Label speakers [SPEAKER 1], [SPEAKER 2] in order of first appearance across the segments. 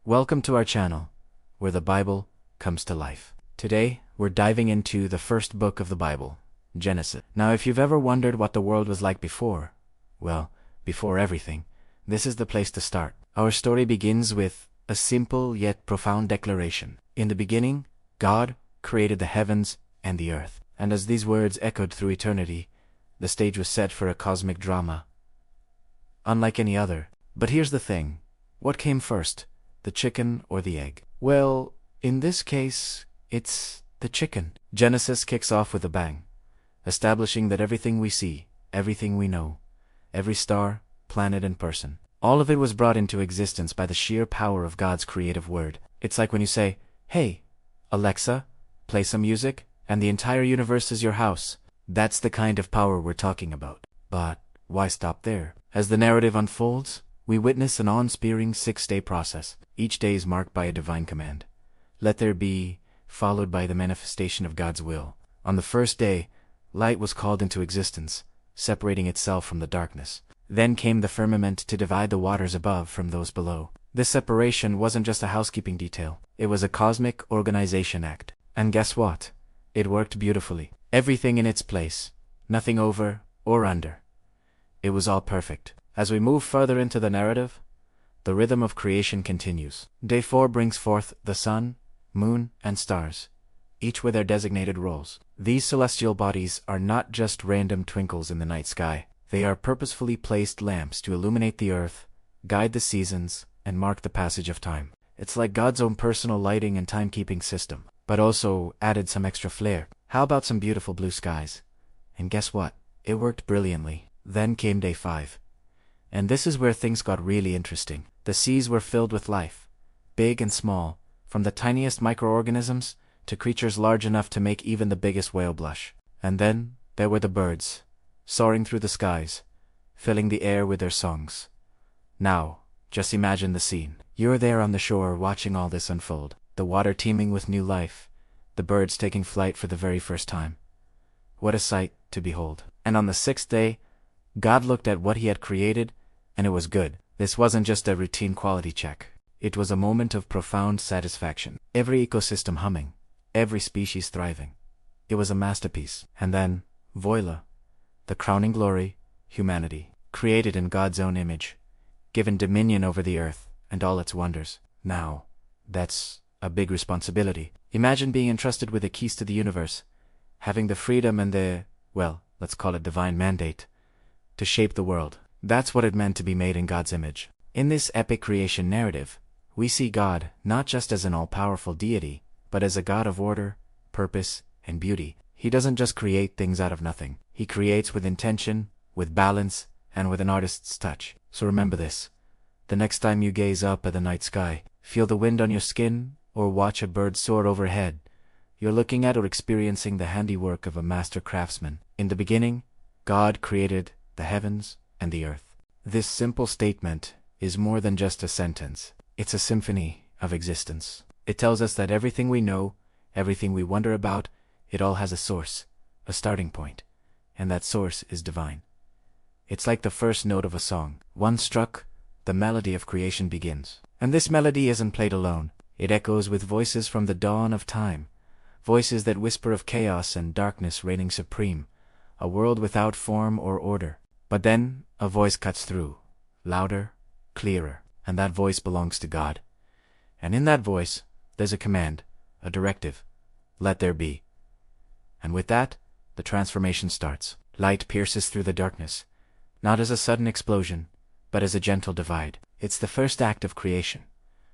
[SPEAKER 1] Welcome to our channel, where the Bible comes to life. Today, we're diving into the first book of the Bible, Genesis. Now, if you've ever wondered what the world was like before, well, before everything, this is the place to start. Our story begins with a simple yet profound declaration. In the beginning, God created the heavens and the earth. And as these words echoed through eternity, the stage was set for a cosmic drama, unlike any other. But here's the thing. What came first, the chicken or the egg? Well, in this case, it's the chicken. Genesis kicks off with a bang, establishing that everything we see, everything we know, every star, planet, and person, all of it was brought into existence by the sheer power of God's creative word. It's like when you say, "Hey, Alexa, play some music," and the entire universe is your house. That's the kind of power we're talking about. But why stop there? As the narrative unfolds, we witness an awe-inspiring 6-day process. Each day is marked by a divine command. Let there be, followed by the manifestation of God's will. On the first day, light was called into existence, separating itself from the darkness. Then came the firmament to divide the waters above from those below. This separation wasn't just a housekeeping detail. It was a cosmic organization act. And guess what? It worked beautifully. Everything in its place. Nothing over or under. It was all perfect. As we move further into the narrative, the rhythm of creation continues. Day 4 brings forth the sun, moon, and stars, each with their designated roles. These celestial bodies are not just random twinkles in the night sky. They are purposefully placed lamps to illuminate the earth, guide the seasons, and mark the passage of time. It's like God's own personal lighting and timekeeping system, but also added some extra flair. How about some beautiful blue skies? And guess what? It worked brilliantly. Then came day 5. And this is where things got really interesting. The seas were filled with life, big and small, from the tiniest microorganisms to creatures large enough to make even the biggest whale blush. And then there were the birds, soaring through the skies, filling the air with their songs. Now, just imagine the scene. You're there on the shore watching all this unfold, the water teeming with new life, the birds taking flight for the very first time. What a sight to behold. And on the 6th day, God looked at what he had created, and it was good. This wasn't just a routine quality check. It was a moment of profound satisfaction. Every ecosystem humming, every species thriving. It was a masterpiece. And then, voila, the crowning glory, humanity, created in God's own image, given dominion over the earth and all its wonders. Now, that's a big responsibility. Imagine being entrusted with the keys to the universe, having the freedom and the, well, let's call it divine mandate, to shape the world. That's what it meant to be made in God's image. In this epic creation narrative, we see God not just as an all-powerful deity, but as a God of order, purpose, and beauty. He doesn't just create things out of nothing. He creates with intention, with balance, and with an artist's touch. So remember this. The next time you gaze up at the night sky, feel the wind on your skin, or watch a bird soar overhead, you're looking at or experiencing the handiwork of a master craftsman. In the beginning, God created the heavens and the earth. This simple statement is more than just a sentence. It's a symphony of existence. It tells us that everything we know, everything we wonder about, it all has a source, a starting point, and that source is divine. It's like the first note of a song. Once struck, the melody of creation begins. And this melody isn't played alone. It echoes with voices from the dawn of time, voices that whisper of chaos and darkness reigning supreme, a world without form or order. But then, a voice cuts through, louder, clearer, and that voice belongs to God. And in that voice, there's a command, a directive. Let there be. And with that, the transformation starts. Light pierces through the darkness, not as a sudden explosion, but as a gentle divide. It's the first act of creation,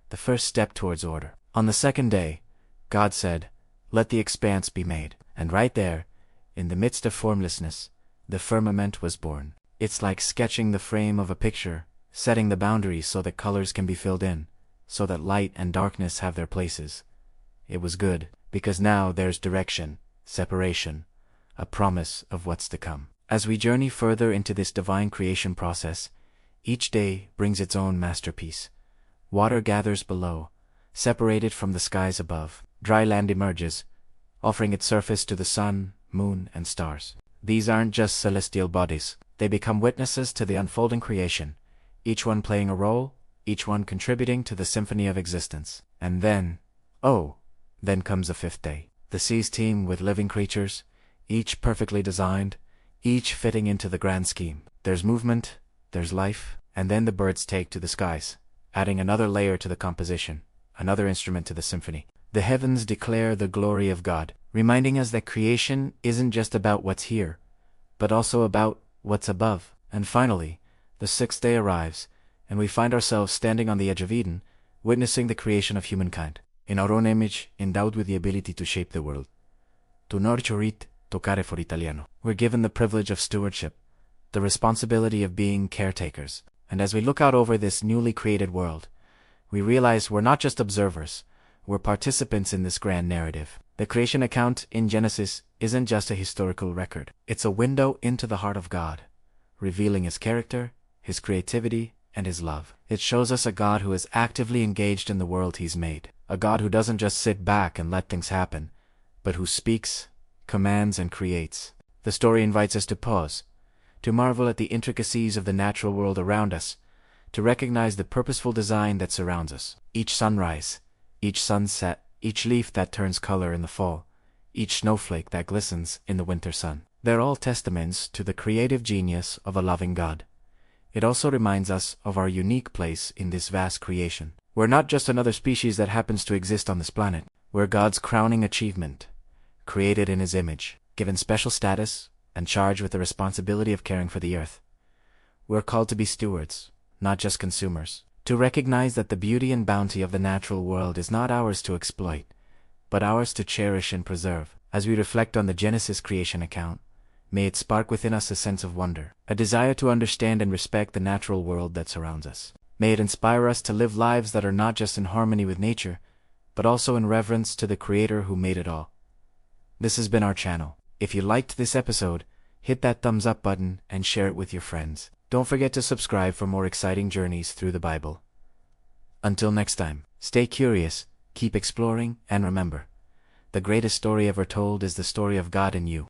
[SPEAKER 1] the first step towards order. On the 2nd day, God said, "Let the expanse be made." And right there, in the midst of formlessness, the firmament was born. It's like sketching the frame of a picture, setting the boundaries so that colors can be filled in, so that light and darkness have their places. It was good, because now there's direction, separation, a promise of what's to come. As we journey further into this divine creation process, each day brings its own masterpiece. Water gathers below, separated from the skies above. Dry land emerges, offering its surface to the sun, moon, and stars. These aren't just celestial bodies. They become witnesses to the unfolding creation, each one playing a role, each one contributing to the symphony of existence. And then comes the fifth day. The seas teem with living creatures, each perfectly designed, each fitting into the grand scheme. There's movement, there's life, and then the birds take to the skies, adding another layer to the composition, another instrument to the symphony. The heavens declare the glory of God, reminding us that creation isn't just about what's here, but also about what's above. And finally, the sixth day arrives, and we find ourselves standing on the edge of Eden, witnessing the creation of humankind, in our own image, endowed with the ability to shape the world. Tu nurture it, toccare for Italiano. We're given the privilege of stewardship, the responsibility of being caretakers. And as we look out over this newly created world, we realize we're not just observers, we're participants in this grand narrative. The creation account in Genesis isn't just a historical record. It's a window into the heart of God, revealing His character, His creativity, and His love. It shows us a God who is actively engaged in the world He's made, a God who doesn't just sit back and let things happen, but who speaks, commands, and creates. The story invites us to pause, to marvel at the intricacies of the natural world around us, to recognize the purposeful design that surrounds us. Each sunrise, each sunset, each leaf that turns color in the fall, each snowflake that glistens in the winter sun. They're all testaments to the creative genius of a loving God. It also reminds us of our unique place in this vast creation. We're not just another species that happens to exist on this planet. We're God's crowning achievement, created in His image, given special status, and charged with the responsibility of caring for the earth. We're called to be stewards, not just consumers, to recognize that the beauty and bounty of the natural world is not ours to exploit, but ours to cherish and preserve. As we reflect on the Genesis creation account, may it spark within us a sense of wonder, a desire to understand and respect the natural world that surrounds us. May it inspire us to live lives that are not just in harmony with nature, but also in reverence to the Creator who made it all. This has been our channel. If you liked this episode, hit that thumbs up button and share it with your friends. Don't forget to subscribe for more exciting journeys through the Bible. Until next time, stay curious, keep exploring, and remember, the greatest story ever told is the story of God in you.